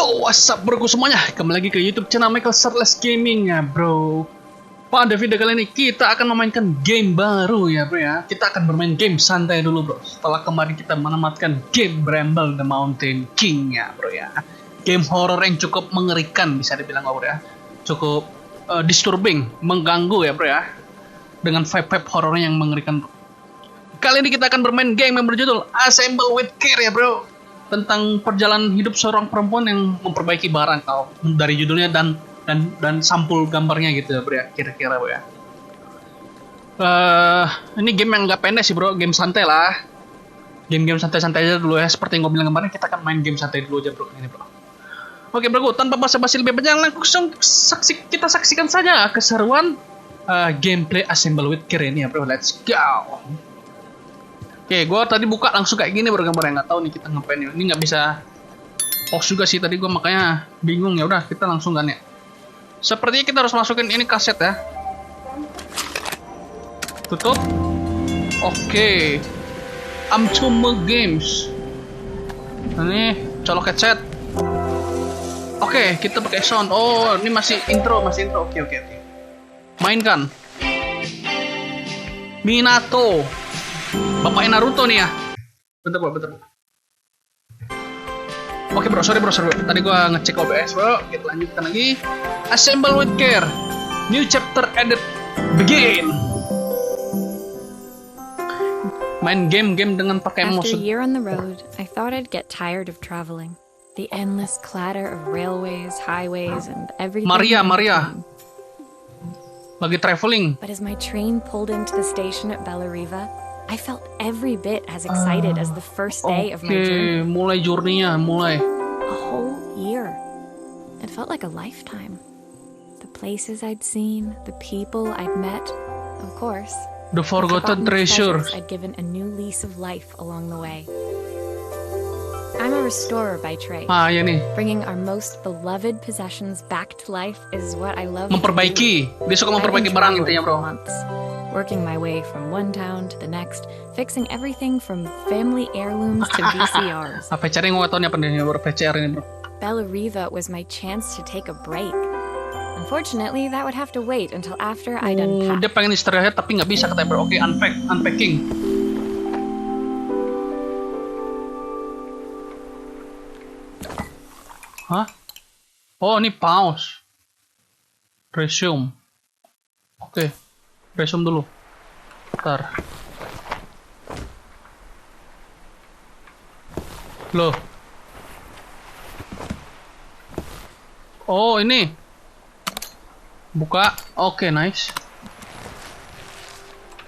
Yo, what's up broku semuanya? Kembali lagi ke YouTube channel ShirtLess Gaming ya bro. Pada video kali ini kita akan memainkan game baru ya bro ya. Kita akan bermain game santai dulu bro. Setelah kemarin kita menamatkan game Bramble the Mountain King ya bro ya. Game horror yang cukup mengerikan bisa dibilang bro ya. Cukup disturbing, mengganggu ya bro ya. Dengan vibe-vibe horor yang mengerikan bro. Kali ini kita akan bermain game yang berjudul Assemble with Care ya bro. Tentang perjalanan hidup seorang perempuan yang memperbaiki barang kalau dari judulnya dan sampul gambarnya gitu ya bro ya, kira-kira bro ya. Ini game yang nggak pendek sih bro, game santai lah. Game-game santai-santai aja dulu ya, seperti yang gue bilang kemarin, kita akan main game santai dulu aja bro ini bro. Oke bro, tanpa basa-basi lebih banyak langsung kita saksikan saja keseruan gameplay Assemble with Care ini ya bro. Let's go. Oke, gue tadi buka langsung kayak gini bro gambarnya, nggak tahu nih kita ngapain ya. Ini nggak bisa pause juga sih tadi gue, makanya bingung. Ya udah kita langsung kan ya. Sepertinya kita harus masukin ini kaset ya. Tutup. Oke. Amcuma Games. Ini colok headset. Oke, kita pakai sound. Oh, ini masih intro. Oke. Mainkan. Minato. Bapaknya Naruto nih ya. Bentar. Oke bro, sorry bro. Tadi gua ngecek OBS bro. Kita lanjutkan lagi. Assemble with Care. New chapter added. Begin. Main game dengan pakai mouse. After a year on the road, I thought I'd get tired of traveling. The endless clatter of railways, highways, and everything. Maria. Lagi traveling. But as my train pulled into the station at Bellariva, I felt every bit as excited as the first day of my journey. Mulai journey-nya, mulai. A whole year. It felt like a lifetime. The places I'd seen, the people I'd met, of course. The forgotten treasures. I'd given a new lease of life along the way. I'm a restorer by trade. Ya nih. Bringing our most beloved possessions back to life is what I love. Memperbaiki. Dia suka memperbaiki barang intinya bro. Working my way from one town to the next, fixing everything from family heirlooms to VCRs. Apa cara yang gue tau nih apa nih VCR ini bro? Bellariva was my chance to take a break. Unfortunately, that would have to wait until after I'd unpacked. Dia pengen istirahat tapi nggak bisa katanya bro. Oke, unpacking. Hah? Oh, ini pause. Resume. Oke. Resume dulu. Bentar. Loh. Oh, ini. Buka. Oke, nice.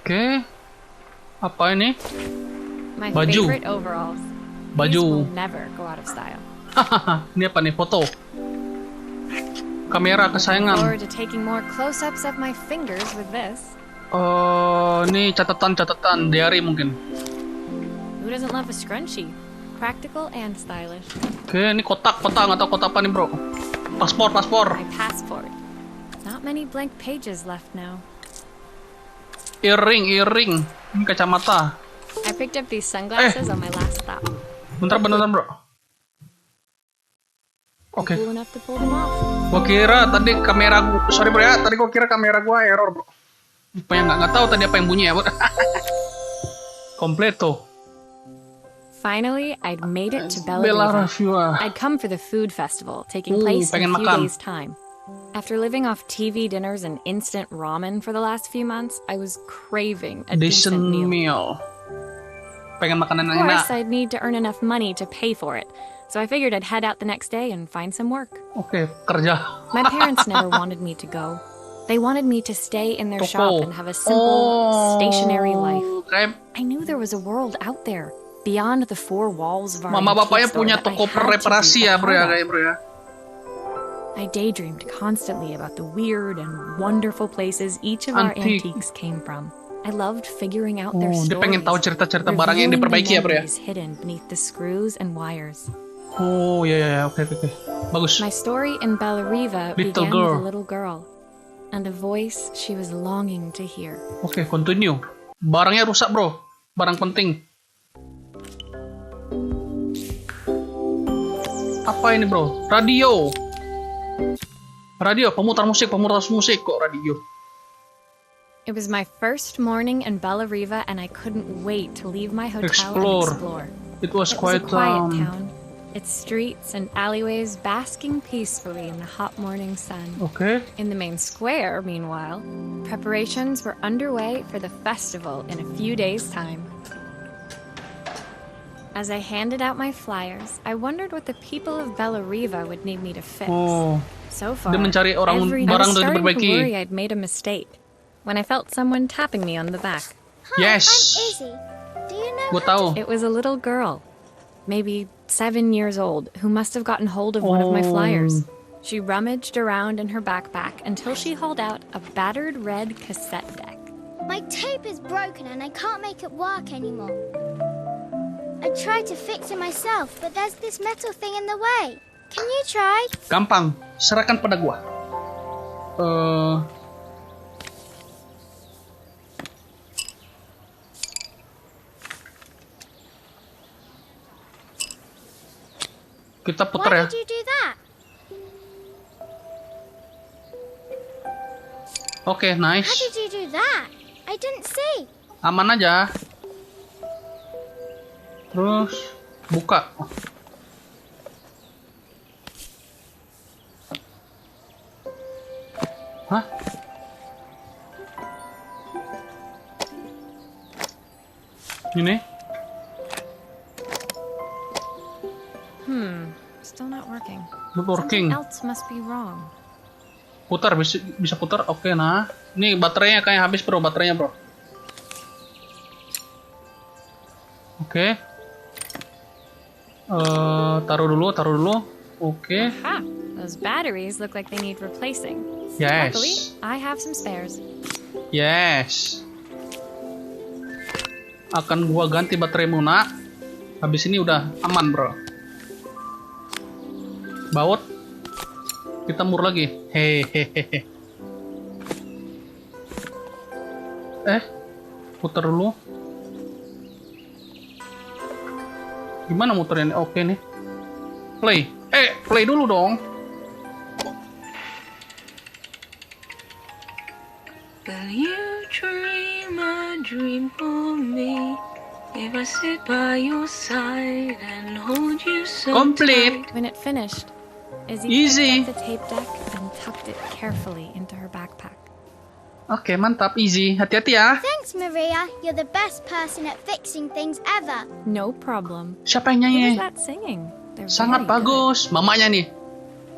Oke. Apa ini? My baju. favorite overalls. Baju. These will never go out of style. Ini apa nih? Foto. Kamera kesayangan. Forward to taking more close-ups of my fingers with this. Ini catatan diary mungkin. Who doesn't love a scrunchie? Practical and stylish. Oke, ini kotak nggak tahu kotak apa nih bro. Paspor. My passport. Not many blank pages left now. Earring. Ini kacamata. I picked up these sunglasses on my last stop. Bentar bro. Oke. Cool enough to pull them off. Gua kira tadi kamera gua, sorry bro ya, tadi gua kira kamera gua error bro. Rupanya nggak tahu tadi apa yang bunyi ya bro. Completo. Finally, I'd made it to Bellariva. I'd come for the food festival, taking place in a few days' time. After living off TV dinners and instant ramen for the last few months, I was craving a decent meal. Pengen makanan yang enak. Of enak. course, I'd need to earn enough money to pay for it. So I figured I'd head out the next day and find some work. Oke, kerja. My parents never wanted me to go. They wanted me to stay in their shop and have a simple, stationary life. I knew there was a world out there, beyond the four walls of our Mama bapaknya store punya that toko I had to reparasi be ya a bro ya, part of. kayak bro ya. I daydreamed constantly about the weird and wonderful places each of our antiques came from. I loved figuring out their stories. Dia pengen tahu cerita-cerita barang yang diperbaiki ya bro ya. Hidden beneath the screws and wires. Oh ya, oke. Bagus. My story in Bellariva began with a little girl and a voice she was longing to hear. Oke, continue. Barangnya rusak bro. Barang penting. Apa ini bro? Radio. Radio, pemutar musik kok radio. It was my first morning in Bella Riva, and I couldn't wait to leave my hotel Explore. and explore. It was a quiet town. Its streets and alleyways basking peacefully in the hot morning sun. Okay. In the main square, meanwhile, preparations were underway for the festival in a few days' time. As I handed out my flyers, I wondered what the people of Bella Riva would need me to fix. So far, dia mencari orang I barang was untuk starting to diperbaiki. worry I'd made a mistake when I felt someone tapping me on the back. Hi, Yes. I'm Izzy. Do you know Gue tahu. It was a little girl, maybe 7 years old, who must have gotten hold of one of my flyers. She rummaged around in her backpack until she hauled out a battered red cassette deck. My tape is broken and I can't make it work anymore. I tried to fix it myself, but there's this metal thing in the way. Can you try? Gampang, serahkan pada gua. Kita putar Why ya. did you do that? Oke, nice. How did you do that? I didn't see. Aman aja. Terus buka. Hah? Ini? Still not working. Not working. Something else must be wrong. Putar, bisa putar. Oke, nah. Ini baterainya kayak habis bro, baterainya bro. Oke. Taruh dulu. Oke. Ha! Those batteries look like they need replacing. Yes. Luckily, I have some spares. Yes. Akan gua ganti bateraimu nak. Habis ini udah aman bro. Baut. Kita mur lagi. Hehehe. Putar dulu. Gimana muternya? Oke nih. Play. Play dulu dong. Will you dream a dream for me? If I sit by your side and hold you so Complete. tight. When it finished, Izzy Easy. picked up the tape deck and tucked it carefully into her backpack. Oke, mantap. Easy. Hati-hati ya. Thanks, Maria. You're the best person at fixing things ever. No problem. Siapa yang Who nyanyi? is that singing? They're Sangat very good. bagus. Mamanya nih.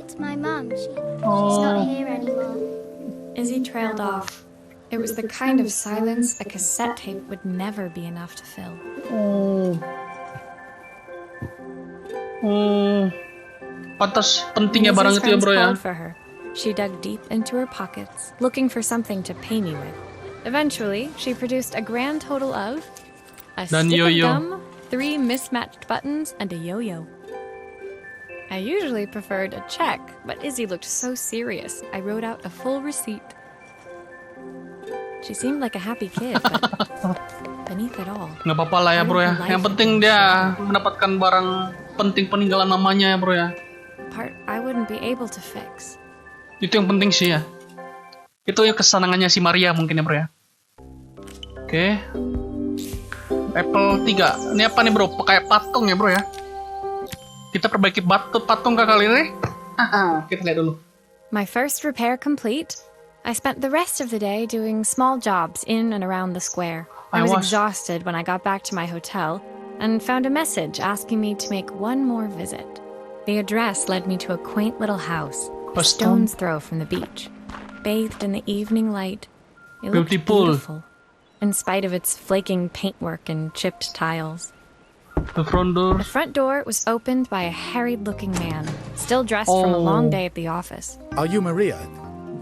It's my mum. She's Oh. not here anymore. Izzy trailed off. It was the kind of silence a cassette tape would never be enough to fill. Pantas pentingnya Izzy's barang itu ya friends bro ya. called for her. She dug deep into her pockets, looking for something to pay me with. Eventually, she produced a grand total of a Dan stick yo-yo. of gum, 3 mismatched buttons, and a yo-yo. I usually preferred a check, but Izzy looked so serious, I wrote out a full receipt. She seemed like a happy kid, but beneath it all, Nggak apa-apa lah ya bro ya. Yang penting dia mendapatkan barang penting peninggalan namanya ya bro ya. part I wouldn't be able to fix. Itu yang penting sih ya. Itu yang kesenangannya si Maria mungkin ya bro ya. Oke. Apple 3. Ini apa nih bro? Kayak patung ya bro ya. Kita perbaiki patung kali ini. Kita lihat dulu. My first repair complete, I spent the rest of the day doing small jobs in and around the square. I was exhausted when I got back to my hotel and found a message asking me to make one more visit. The address led me to a quaint little house, a stone's throw from the beach. Bathed in the evening light, it looked beautiful, in spite of its flaking paintwork and chipped tiles. The front door was opened by a harried-looking man, still dressed from a long day at the office. Are you Maria?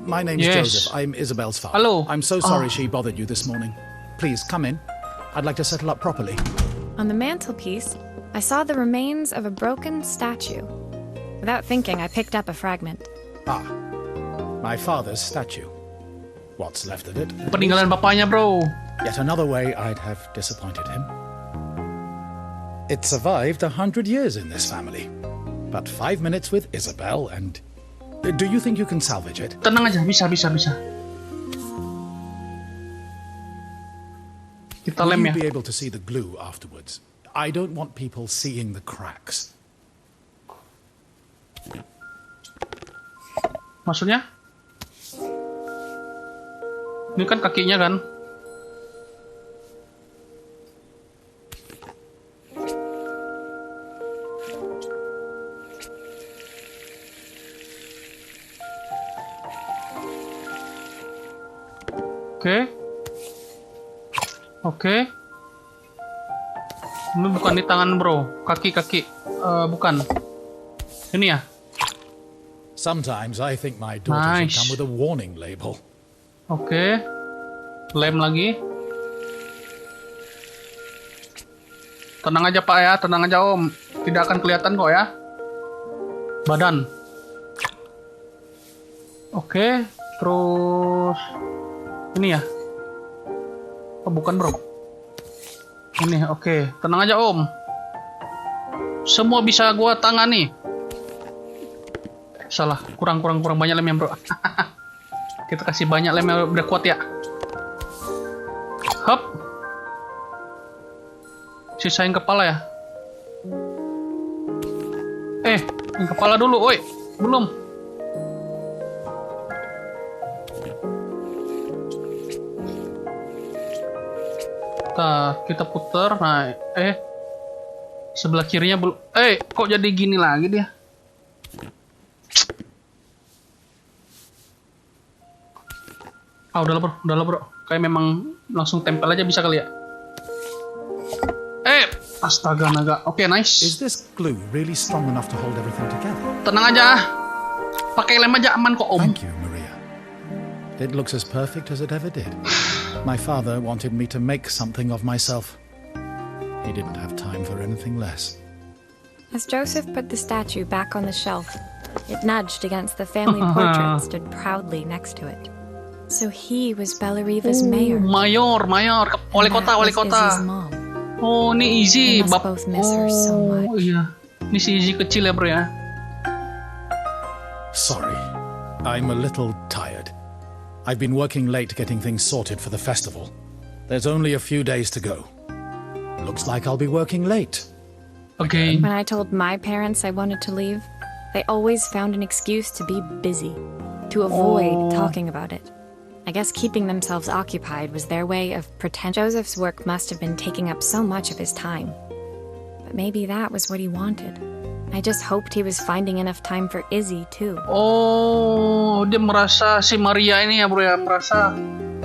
My name's Joseph. I'm Isabel's father. Hello. I'm so sorry she bothered you this morning. Please, come in. I'd like to settle up properly. On the mantelpiece, I saw the remains of a broken statue. Without thinking, I picked up a fragment. My father's statue. What's left of it? peninggalan bapaknya bro. Yet another way I'd have disappointed him. It survived 100 years in this family. But 5 minutes with Isabel and... Do you think you can salvage it? Tenang aja, bisa. Kita lem ya. Will you be able to see the glue afterwards? I don't want people seeing the cracks. Maksudnya? Ini kan kakinya kan? Oke. Ini bukan di tangan bro, kaki. Bukan. Ini ya. Sometimes I think my daughter should come with a warning label. Oke. Lem lagi. Tenang aja Pak ya, tenang aja Om. Tidak akan kelihatan kok ya. Badan. Oke, terus ini ya. Oh bukan bro. Ini oke. Tenang aja Om. Semua bisa gua tangani. Salah, kurang banyak lemnya bro. Kita kasih banyak lem yang udah kuat ya. Hop. Sisain kepala ya. Yang kepala dulu, woi. Belum. Kita putar. Nah, sebelah kirinya belum. Kok jadi gini lagi dia? Udahlah bro. Kayak memang langsung tempel aja bisa kali ya. Astaga naga. Oke, nice. Is this glue really strong enough to hold everything together? Tenang aja. Pakai lem aja aman kok Om. Thank you, Maria. It looks as perfect as it ever did. My father wanted me to make something of myself. He didn't have time for anything less. As Joseph put the statue back on the shelf, it nudged against the family portrait stood proudly next to it. So he was Bellariva's mayor. Mayor. Wali kota. Oh, ini Izzy. Iya. Ini si Izzy kecil ya, bro ya. Sorry. I'm a little tired. I've been working late getting things sorted for the festival. There's only a few days to go. Looks like I'll be working late. Okay. When I told my parents I wanted to leave, they always found an excuse to be busy, to avoid talking about it. I guess keeping themselves occupied was their way of pretending. Joseph's work must have been taking up so much of his time. But maybe that was what he wanted. I just hoped he was finding enough time for Izzy too. Oh, dia merasa si Maria ini ya bro ya, merasa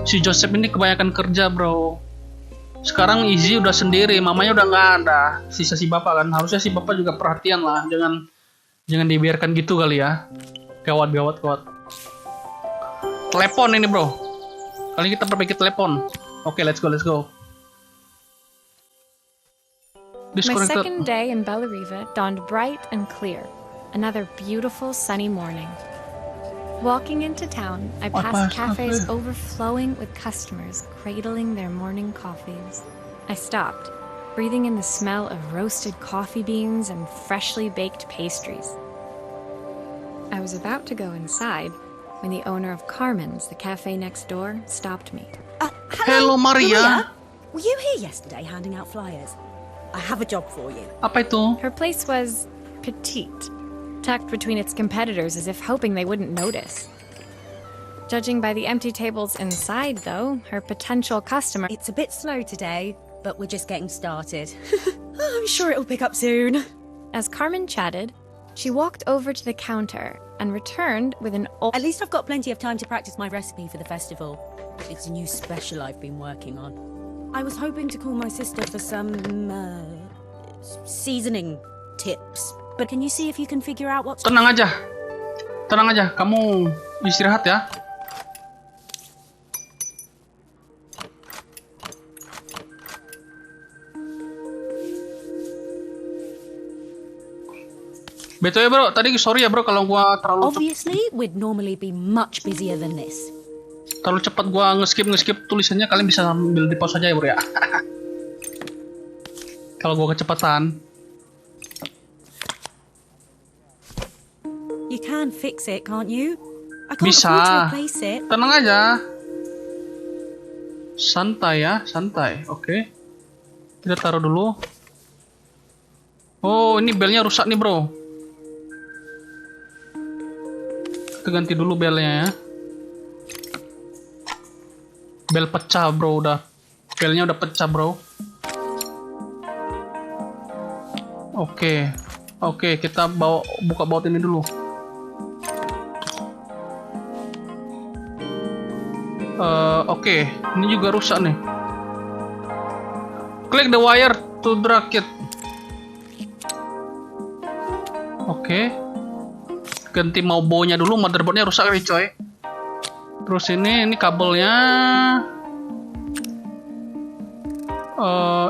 si Joseph ini kebanyakan kerja bro. Sekarang Izzy udah sendiri, mamanya udah nggak ada, sisa si bapak kan. Harusnya si bapak juga perhatian lah, jangan dibiarkan gitu kali ya. Gawat. Telepon ini bro. Kali ini kita perbaiki telepon. Oke, let's go. My second day in Bellariva dawned bright and clear. Another beautiful sunny morning. Walking into town, I passed cafes overflowing with customers cradling their morning coffees. I stopped, breathing in the smell of roasted coffee beans and freshly baked pastries. I was about to go inside when the owner of Carmen's, the cafe next door, stopped me. Hello, Maria. Were you here yesterday handing out flyers? I have a job for you. Apa itu? Her place was petite, tucked between its competitors as if hoping they wouldn't notice. Judging by the empty tables inside, though, her potential customer... It's a bit slow today, but we're just getting started. I'm sure it'll pick up soon. As Carmen chatted, she walked over to the counter and returned with an old... At least I've got plenty of time to practice my recipe for the festival. It's a new special I've been working on. I was hoping to call my sister for some seasoning tips. But can you see if you can figure out what's... Tenang aja. Kamu istirahat ya. Betul ya bro, tadi sorry ya bro kalau gua terlalu Obviously, we'd normally be much busier than this. Terlalu cepat gua nge-skip tulisannya, kalian bisa ambil di pause aja ya bro ya. Kalau gua kecepatan. can fix it, can't you? I can't Bisa. afford to replace it. Tenang aja. Santai ya, santai. Oke. Kita taruh dulu. Oh, ini belnya rusak nih, bro. Kita ganti dulu belnya ya. Bel pecah, bro, udah. Belnya udah pecah, bro. Oke, kita buka baut ini dulu. Oke, ini juga rusak nih. Click the wire to drag it. Oke. Ganti maubonya dulu, motherboardnya rusak nih, coy. Terus ini kabelnya.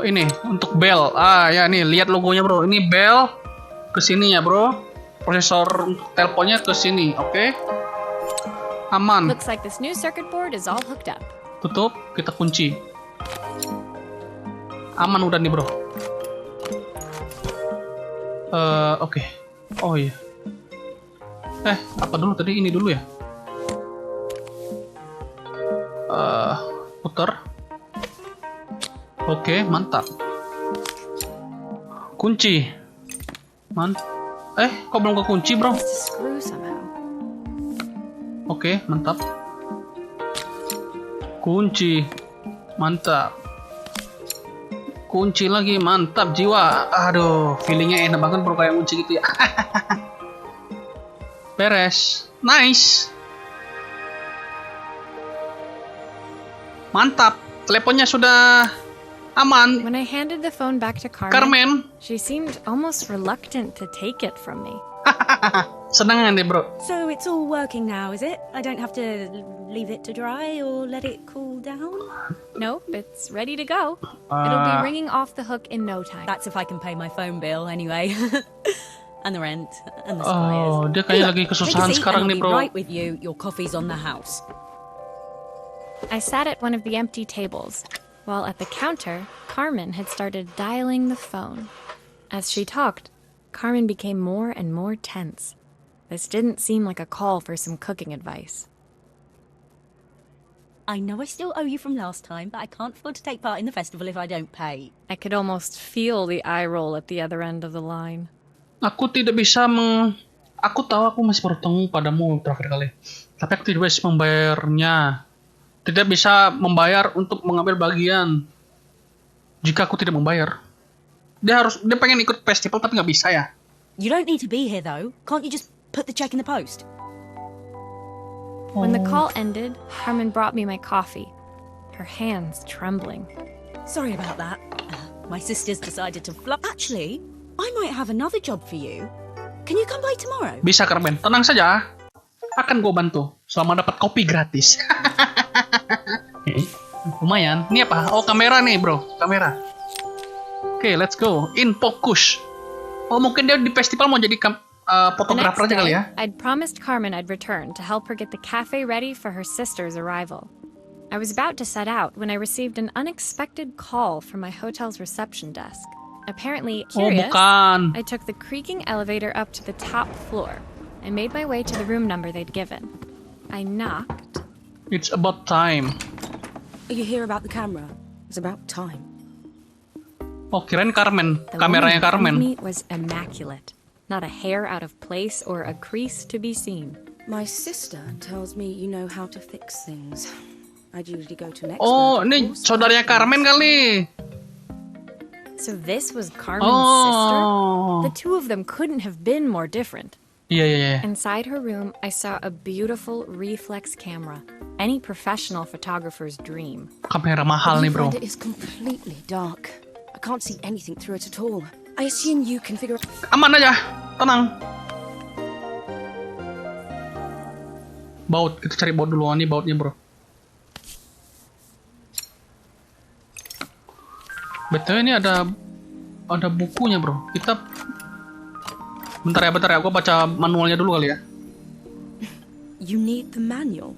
Ini untuk bel. Ya nih, lihat logonya, bro. Ini bel ke sini ya, bro. Prosesor untuk teleponnya ke sini, oke? Aman. Looks like this new circuit board is all hooked up. Tutup, kita kunci. Aman udah nih, bro. Oke. Oh iya. Apa dulu tadi? Ini dulu ya. Putar. Oke, mantap. Kunci. Kok belum kekunci, bro? Oke, mantap. Kunci. Mantap. Kunci lagi, mantap jiwa. Aduh, feelingnya enak banget, bro, kayak kunci gitu ya. Beres. Nice. Mantap. Teleponnya sudah aman. When I handed the phone back to Carmen, she seemed almost reluctant to take it from me. Senang nih, bro. So it's all working now, is it? I don't have to leave it to dry or let it cool down? Nope, it's ready to go. It'll be ringing off the hook in no time. That's if I can pay my phone bill anyway. And the rent and the suppliers. Oh, dia kayak lagi kesusahan sekarang nih, bro. Right with you. Your coffee's on the house. I sat at one of the empty tables, while at the counter, Carmen had started dialing the phone. As she talked, Carmen became more and more tense. This didn't seem like a call for some cooking advice. I know I still owe you from last time, but I can't afford to take part in the festival if I don't pay. I could almost feel the eye roll at the other end of the line. Aku tidak bisa Aku tahu aku masih bertemu padamu terakhir kali. Tapi aku tidak bisa membayarnya. Tidak bisa membayar untuk mengambil bagian. Jika aku tidak membayar. Dia pengen ikut festival tapi nggak bisa ya. You don't need to be here though. Can't you just put the check in the post? When the call ended, Carmen brought me my coffee, her hands trembling. Sorry about that. My sister's decided to fly. Actually, I might have another job for you. Can you come by tomorrow? Bisa, Carmen. Tenang saja. Akan gue bantu. Selama dapat kopi gratis. Lumayan. Ini apa? Oh, kamera nih, bro. Kamera. Oke, let's go. In focus. Oh, mungkin dia di festival mau jadi fotografer aja kali ya. I'd promised Carmen I'd return to help her get the cafe ready for her sister's arrival. I was about to set out when I received an unexpected call from my hotel's reception desk. Apparently curious, I took the creaking elevator up to the top floor and made my way to the room number they'd given. I knocked. It's about time. Are you here about the camera? It's about time. Oh, kirain Carmen. The Kameranya Carmen. The woman was immaculate. Not a hair out of place or a crease to be seen. My sister tells me you know how to fix things. I'd usually go to an expert. Oh, ini saudaranya Carmen kali. So this was Carmen's sister? The two of them couldn't have been more different. Yeah. Inside her room, I saw a beautiful reflex camera. Any professional photographer's dream. Kamera mahal nih, bro. It is completely dark. I can't see anything through it at all. I assume you can figure it. Aman aja, tenang. Baut, kita cari baut dulu. Ini bautnya, bro. Betul, ini ada bukunya, bro. Kita bentar ya, gua baca manualnya dulu kali ya. You need the manual.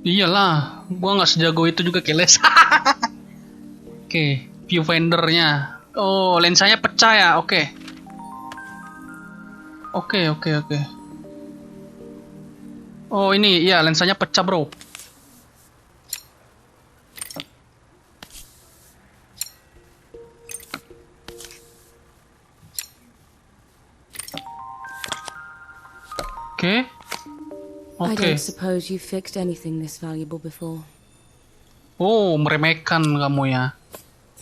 Iyalah, gua nggak sejago itu juga, keles. Oke, viewfindernya. Oh, lensanya pecah ya. Oke. Oh ini, iya lensanya pecah bro. Oke. I don't suppose you fixed anything this valuable before. Oh, meremehkan kamu ya.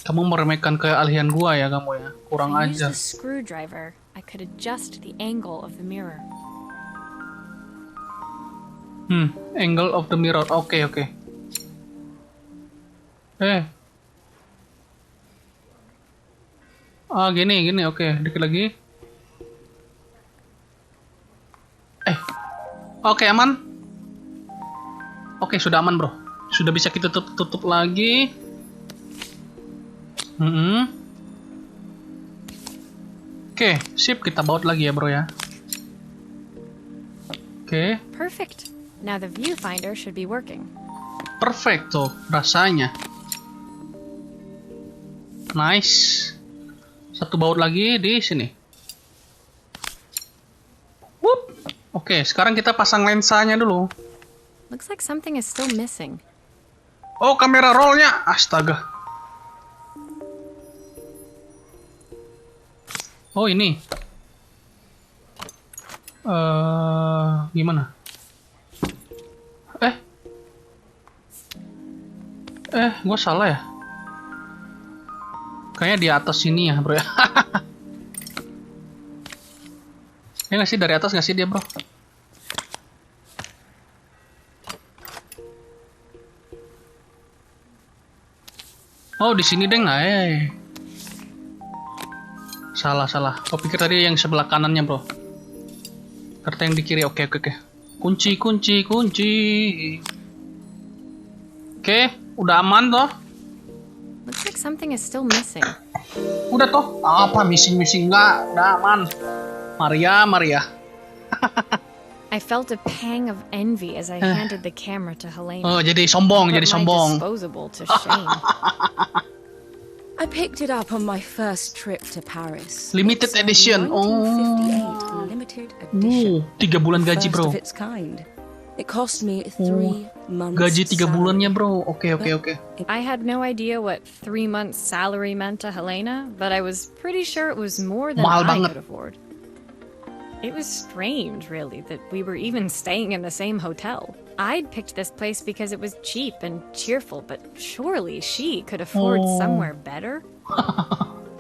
Kamu meremehkan keahlian gua ya kamu ya. Kurang ajar. I used a screwdriver. I could adjust the angle of the mirror. Angle of the mirror. Oke. Gini. Oke, dikit lagi. Oke, aman. Oke, sudah aman, bro. Sudah bisa kita tutup lagi. Oke, sip, kita baut lagi ya, bro ya. Oke. Perfect. Now the viewfinder should be working. Perfect tuh rasanya. Nice. Satu baut lagi di sini. Whoop. Oke, sekarang kita pasang lensanya dulu. Looks like something is still missing. Oh, kamera rollnya. Astaga. Oh, ini. Gimana? Gue salah ya? Kayaknya di atas sini ya, bro ya. Ya nggak sih, dari atas nggak sih dia, bro? Oh, di sini deh nggak? Salah. Gue pikir tadi yang sebelah kanannya, bro. Ternyata yang di kiri. Oke. Kunci. Oke, udah aman toh? Looks like something is still missing. Udah toh? Apa missing nggak? Udah aman. Maria. I felt a pang of envy as I handed the camera to Helena. Oh, jadi sombong. Disposable to shame. I picked it up on my first trip to Paris. Limited edition. 1958 limited edition. 3 bulan gaji, bro. First of its kind. It cost me 3 months. Gaji 3 bulannya, bro. Oke. I had no idea what 3 months salary meant to Helena, but I was pretty sure it was more than Mahal I banget. could afford. It was strange, really, that we were even staying in the same hotel. I'd picked this place because it was cheap and cheerful, but surely she could afford somewhere better.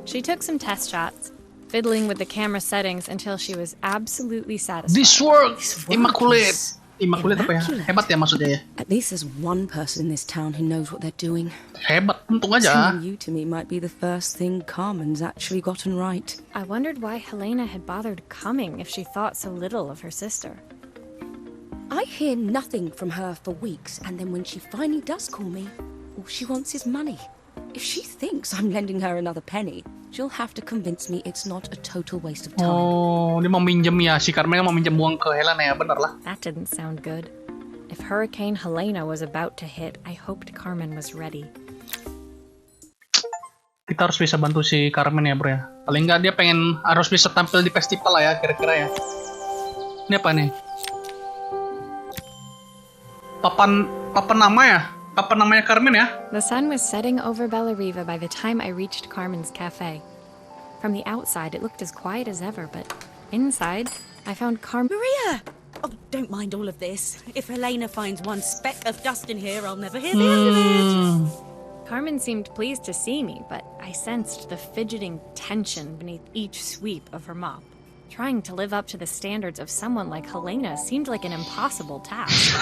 She took some test shots, fiddling with the camera settings until she was absolutely satisfied. This works. Immaculate. Immaculate apa ya? Hebat ya maksudnya ya? At least there's one person in this town who knows what they're doing. Hebat, untung aja. Telling you to me might be the first thing Carmen's actually gotten right. I wondered why Helena had bothered coming if she thought so little of her sister. I hear nothing from her for weeks, and then when she finally does call me, all she wants is money. If she thinks I'm lending her another penny, she'll have to convince me it's not a total waste of time. Oh, dia mau minjem ya. Si Carmen mau minjem uang ke Helena ya, bener lah. That didn't sound good. If Hurricane Helena was about to hit, I hoped Carmen was ready. Kita harus bisa bantu si Carmen ya, bro ya. Paling nggak dia harus bisa tampil di festival lah ya, kira-kira ya. Ini apa nih? Papan nama ya? Apa namanya Carmen ya? The sun was setting over Bellariva by the time I reached Carmen's cafe. From the outside, it looked as quiet as ever, but inside, I found Carmen. Maria! Oh, don't mind all of this. If Helena finds one speck of dust in here, I'll never hear the end of it. Carmen seemed pleased to see me, but I sensed the fidgeting tension beneath each sweep of her mop. Trying to live up to the standards of someone like Helena seemed like an impossible task.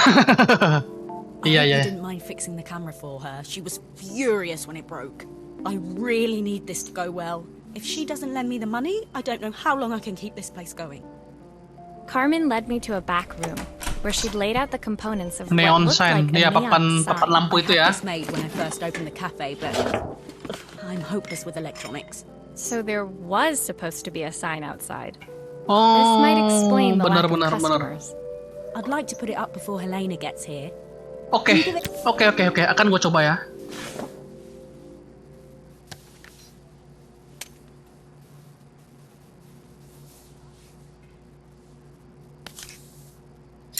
I didn't mind fixing the camera for her. She was furious when it broke. I really need this to go well. If she doesn't lend me the money, I don't know how long I can keep this place going. Carmen led me to a back room where she'd laid out the components of neon what looked sign. like a neon papan lampu itu ya. I had this made when I first opened the cafe, but I'm hopeless with electronics. So there was supposed to be a sign outside. Oh, This might explain the lack of benar. customers. I'd like to put it up before Helena gets here. Oke. Akan gue coba ya.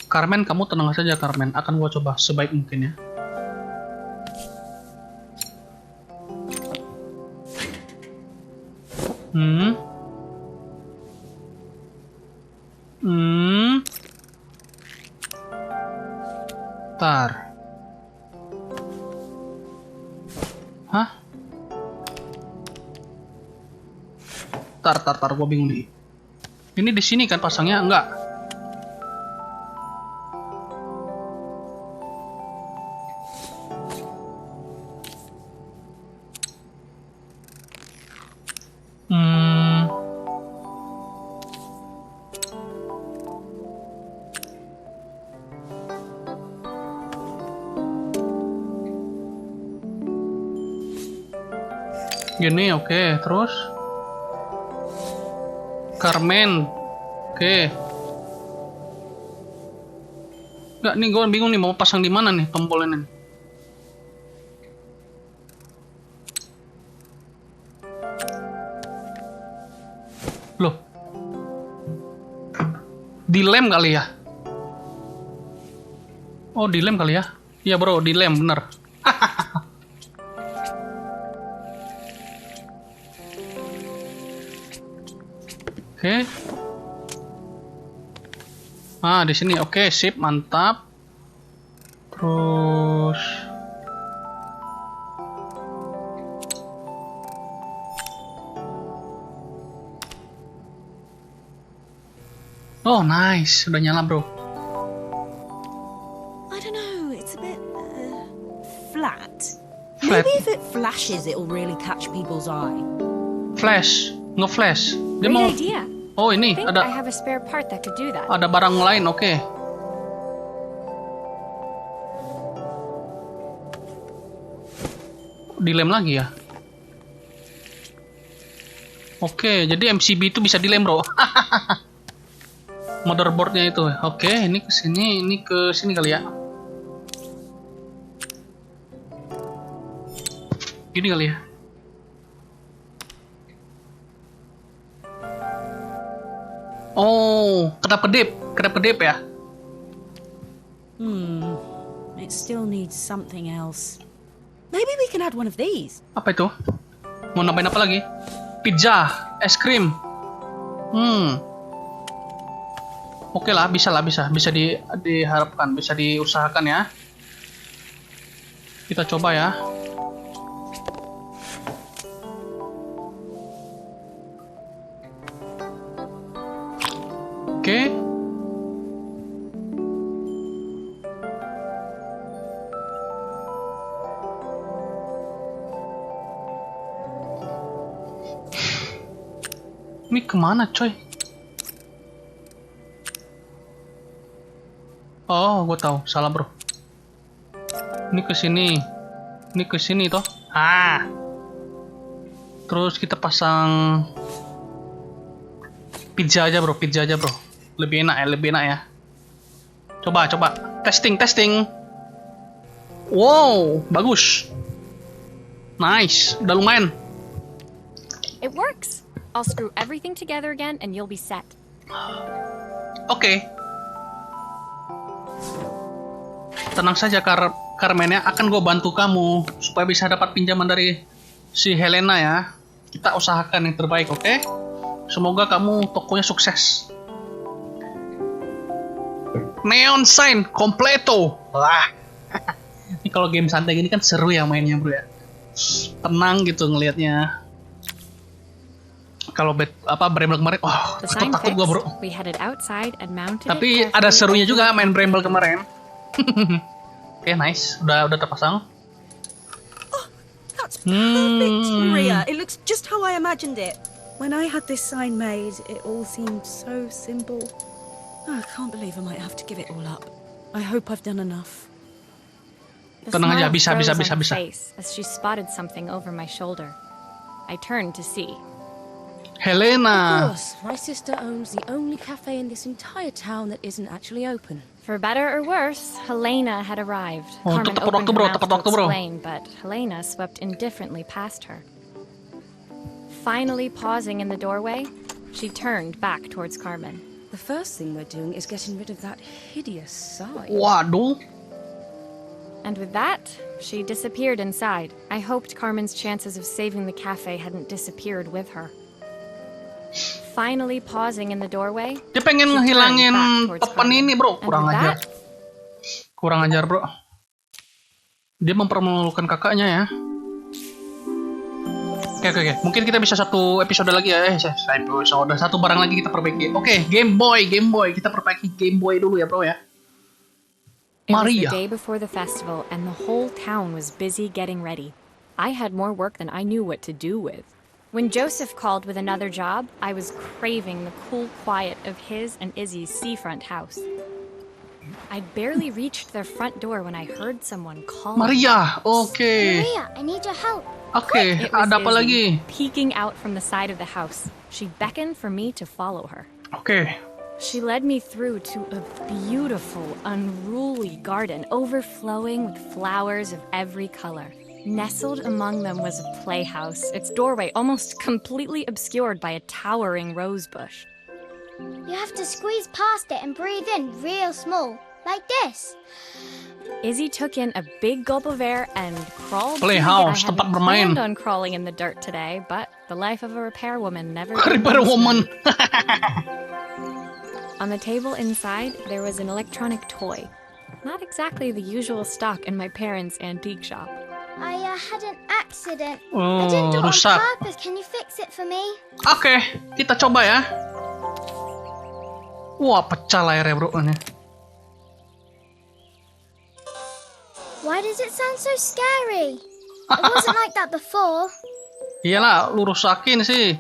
Carmen, kamu tenang saja Carmen. Akan gua coba sebaik mungkin ya. Tar. Hah? Tar, gua bingung nih. Ini di sini kan pasangnya? Enggak. Gini, oke. Terus Carmen, oke. Nggak, nih gue bingung nih mau pasang di mana nih tombolnya nih. Loh, dilem kali ya? Oh, dilem kali ya? Iya bro, dilem bener. Oke. Ah, di sini. Oke, sip, mantap. Terus oh, nice. Udah nyala, bro. I don't know, it's a bit flat. Flat. Maybe if it flashes it'll really catch people's eye. Flash, nge-flash. Dia Great mau. idea. Oh, ini I think ada I have a spare part that could do that. ada barang lain, oke. Dilem lagi ya. Oke, jadi MCB itu bisa dilem, bro. Motherboardnya itu. Oke, ini ke sini, ini ke sini kali ya. Gini kali ya. Oh, kedap-kedip ya. It still needs something else. Maybe we can add one of these. Apa itu? Mau nambahin apa lagi? Pizza, es krim. Oke lah, bisa diharapkan, bisa diusahakan ya. Kita coba ya. Oke. Ini kemana, coy? Oh, gue tahu, salah bro. Ini ke sini toh. Ah. Terus kita pasang pizza aja bro. Lebih enak ya. Coba. Testing. Wow, bagus. Nice, udah lumayan. It works. I'll screw everything together again and you'll be set. Oke. Tenang saja Carmen ya, akan gue bantu kamu supaya bisa dapat pinjaman dari si Helena ya. Kita usahakan yang terbaik, oke? Semoga kamu tokonya sukses. Neon sign completo. Wah. Ini kalau game santai gini kan seru ya mainnya bro ya. Tenang gitu ngelihatnya. Kalau Bramble kemarin, takut gua bro. Tapi ada serunya juga main Bramble kemarin. Oke, nice. Udah terpasang. Oh, that's perfect, Maria. It looks just how I imagined it. When I had this sign made, it all seemed so simple. Oh, I can't believe I might have to give it all up. I hope I've done enough. Tenang aja, bisa. As she spotted something over my shoulder. I turned to see. Helena. Of course, my sister owns the only cafe in this entire town that isn't actually open. For better or worse, Helena had arrived. Oh, Carmen tepat opened waktu her mouth bro. to explain, but Helena swept indifferently past her. Finally pausing in the doorway, she turned back towards Carmen. The The first thing we're doing is getting rid of that hideous sign. Waduh. And with that, she disappeared inside. I hoped Carmen's chances of saving the cafe hadn't disappeared with her. Finally pausing in the doorway. Dia pengen ngehilangin papan ini, bro. Kurang ajar. Kurang ajar, bro. Dia mempermalukan kakaknya ya. Oke. Mungkin kita bisa satu episode lagi ya. Satu barang lagi kita perbaiki. Oke, Game Boy. Kita perbaiki Game Boy dulu ya, bro ya. It was Maria. the day before the festival and the whole town was busy getting ready. I had more work than I knew what to do with. When Joseph called with another job, I was craving the cool quiet of his and Izzy's seafront house. I'd barely reached their front door when I heard someone call. Maria, okay. Maria, I need your help. Okay, ada apa lagi? Peeking out from the side of the house, she beckoned for me to follow her. Okay. She led me through to a beautiful, unruly garden overflowing with flowers of every color. Nestled among them was a playhouse, its doorway almost completely obscured by a towering rose bush. You have to squeeze past it and breathe in real small, like this. Izzy took in a big gulp of air and crawled. Playhouse, tempat bermain. I hadn't planned on crawling in the dirt today, but the life of a repair woman never. Repair woman. On the table inside, there was an electronic toy. Not exactly the usual stock in my parents' antique shop. I had an accident. I didn't do it rusak. on purpose. Can you fix it for me? Oke, kita coba ya. Wah, pecah layarnya, bro. Why does it sound so scary? It wasn't like that before. Iyalah, lu rusakin sih.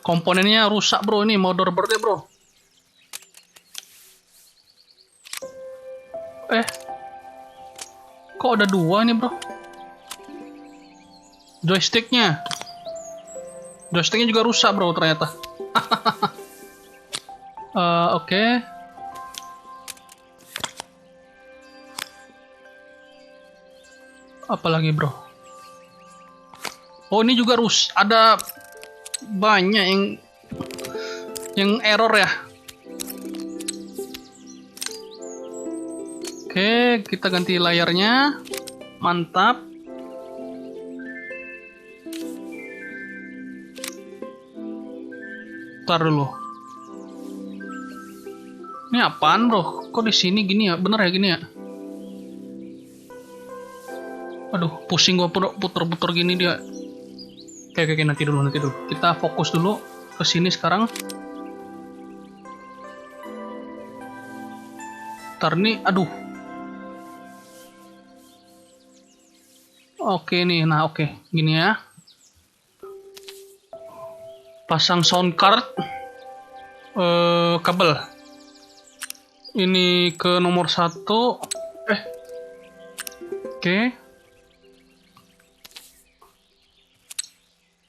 Komponennya rusak, bro. Ini motherboardnya, bro. Kok ada dua nih, bro? Joysticknya juga rusak, bro, ternyata. Oke. Apa lagi, bro? Oh, ini juga ada banyak yang error ya. Oke, kita ganti layarnya. Mantap. Ntar dulu. Ini apaan, bro? Kok di sini gini ya? Bener ya gini ya? Aduh, pusing gua puter-puter gini dia. Oke, nanti dulu. Kita fokus dulu ke sini sekarang. Ntar nih, aduh. Oke nih, nah oke, gini ya. Pasang sound card, kabel. Ini ke nomor 1. Oke.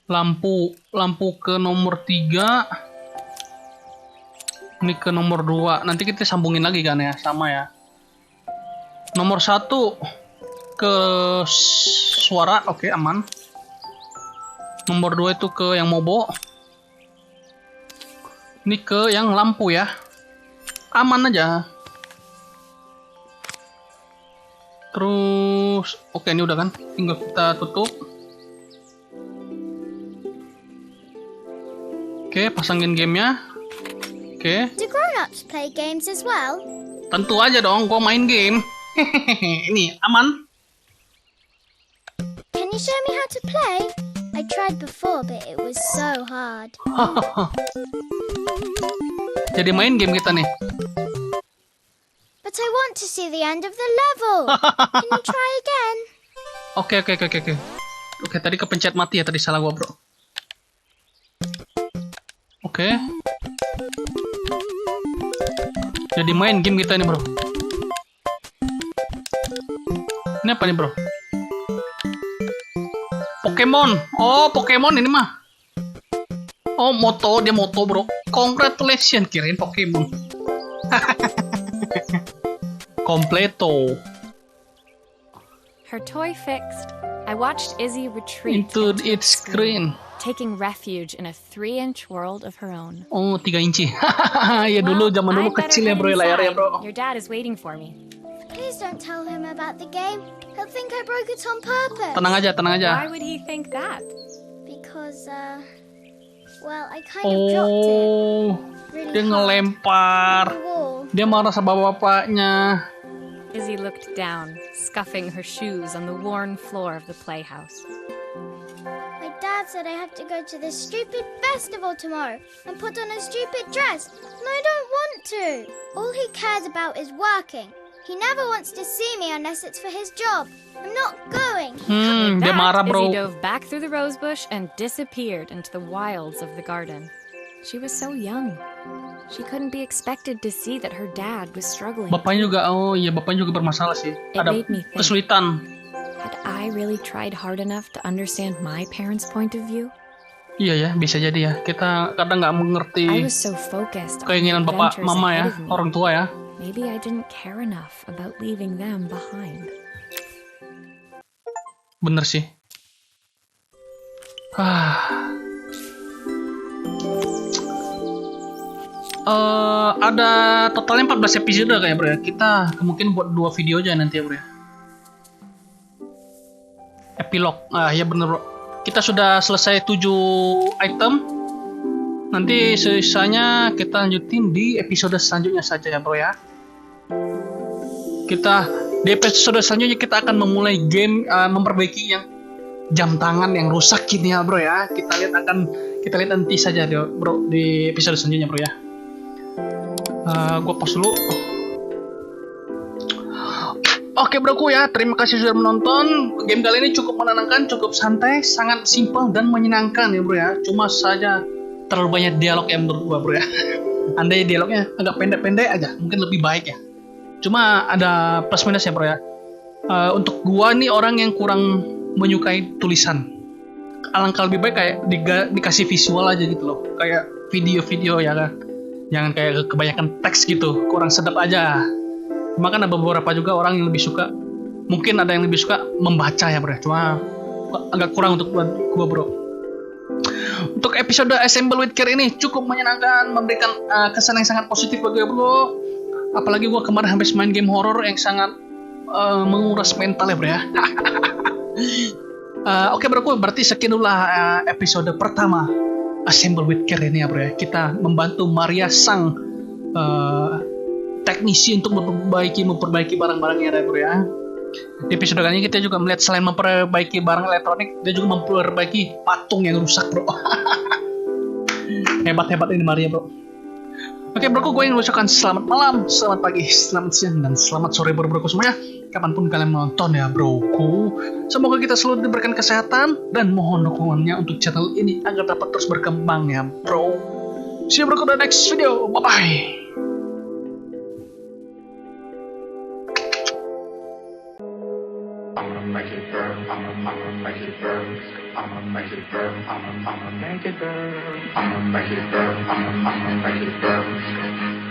Lampu ke nomor 3. Ini ke nomor 2. Nanti kita sambungin lagi kan ya, sama ya. Nomor 1 ke suara, oke, aman. Nomor 2 itu ke yang mobo. Ini ke yang lampu ya. Aman aja. Terus, oke, ini udah kan. Tinggal kita tutup. Oke, pasangin gamenya. Oke. Do grown-ups play games as well? Tentu aja dong, gua main game. Ini aman. Can you show me how to play? I tried before, but it was so hard. Jadi main game kita nih. But I want to see the end of the level. Can you try again? Oke. Oke, tadi kepencet mati ya, tadi salah gua, bro. Oke. Jadi main game kita nih, bro. Ini apa nih, bro? Pokemon. Oh, Pokemon ini mah. Oh, dia moto, bro. Congratulations, kirain Pokemon. Completo. Her toy fixed, I watched Izzy retreat into its screen, taking refuge in a 3-inch world of her own. Oh, 3 inci. Ya dulu zaman dulu kecil ya bro, layarnya bro. Your dad is waiting for me. Please don't tell him about the game. He'll think I broke it on purpose. Tenang aja, tenang aja. Why would he think that? Because, well, I kind of dropped it. Really Dia ngelempar. Dia marah sama bapaknya. Izzy looked down, scuffing her shoes on the worn floor of the playhouse. My dad said I have to go to this stupid festival tomorrow and put on a stupid dress, and I don't want to. All he cares about is working. He never wants to see me unless it's for his job. I'm not going. Dia marah bro. Izzy dove back through the rose bush and disappeared into the wilds of the garden. She was so young. She couldn't be expected to see that her dad was struggling. Bapaknya juga, bapaknya juga bermasalah sih. Ada kesulitan. Had I really tried hard enough to understand my parents' point of view? Iya ya, bisa jadi ya. Kita kadang nggak mengerti keinginan bapak, mama ya, orang tua ya. Maybe I didn't care enough about leaving them behind. Bener sih. Ada totalnya 14 episode kayak bro ya. Kita mungkin buat 2 video aja nanti ya bro ya. Epilog. Ya bener bro. Kita sudah selesai 7 item. Nanti sisanya kita lanjutin di episode selanjutnya saja ya bro ya. Di episode selanjutnya kita akan memulai game memperbaiki yang jam tangan yang rusak ini ya bro ya. Kita lihat nanti saja bro di episode selanjutnya bro ya. Gue pause dulu. Oke broku ya, terima kasih sudah menonton. Game kali ini cukup menenangkan, cukup santai, sangat simpel dan menyenangkan ya bro ya. Cuma saja terlalu banyak dialog yang menurut gue bro ya. Andai dialognya agak pendek-pendek aja, mungkin lebih baik ya. Cuma ada plus minus ya bro ya. Untuk gue nih orang yang kurang menyukai tulisan. Alangkah lebih baik kayak dikasih visual aja gitu loh. Kayak video-video ya kan. Jangan kayak kebanyakan teks gitu, kurang sedap aja. Cuma kan ada beberapa juga orang yang lebih suka, mungkin ada yang lebih suka membaca ya bro. Cuma agak kurang untuk gua bro. Untuk episode Assemble with Care ini cukup menyenangkan, memberikan kesan yang sangat positif bagi bro. Apalagi gua kemarin habis main game horror yang sangat menguras mental ya bro ya. Oke bro, berarti sekian dulu episode pertama Assemble with Care ini ya bro ya. Kita membantu Maria sang teknisi untuk memperbaiki barang-barangnya ya bro ya. Di episode kali ini kita juga melihat selain memperbaiki barang elektronik, dia juga memperbaiki patung yang rusak bro. Hebat ini Maria bro. Oke bro, gue ingin mengucapkan selamat malam, selamat pagi, selamat siang, dan selamat sore bro semuanya. Kapanpun kalian menonton ya broku. Semoga kita selalu diberikan kesehatan dan mohon dukungannya untuk channel ini agar dapat terus berkembang ya bro. See you bro di next video. Bye bye. I'ma make it burn. I'ma make it burn. I'ma make it burn. I'ma make it burn. I'ma make it burn. I'ma make it burn.